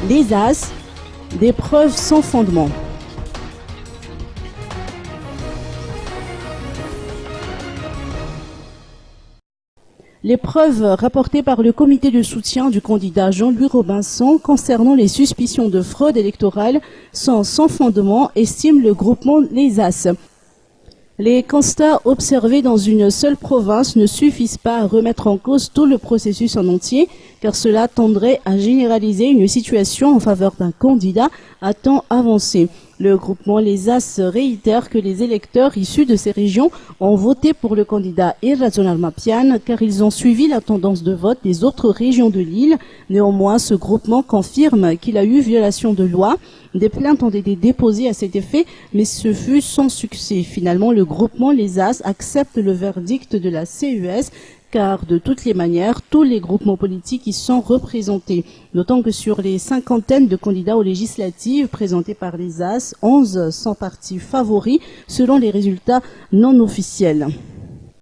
Les As, des preuves sans fondement. Les preuves rapportées par le comité de soutien du candidat Jean-Louis Robinson concernant les suspicions de fraude électorale sont sans fondement, estime le groupement Les As. Les constats observés dans une seule province ne suffisent pas à remettre en cause tout le processus en entier, car cela tendrait à généraliser une situation en faveur d'un candidat à temps avancé. Le groupement Les As réitère que les électeurs issus de ces régions ont voté pour le candidat Irrational Mapian car ils ont suivi la tendance de vote des autres régions de l'île. Néanmoins, ce groupement confirme qu'il a eu violation de loi. Des plaintes ont été déposées à cet effet, mais ce fut sans succès. Finalement, le groupement Les As accepte le verdict de la CES car de toutes les manières, tous les groupements politiques y sont représentés. D'autant que sur les cinquantaines de candidats aux législatives présentés par les As, 11 sont partis favoris selon les résultats non officiels.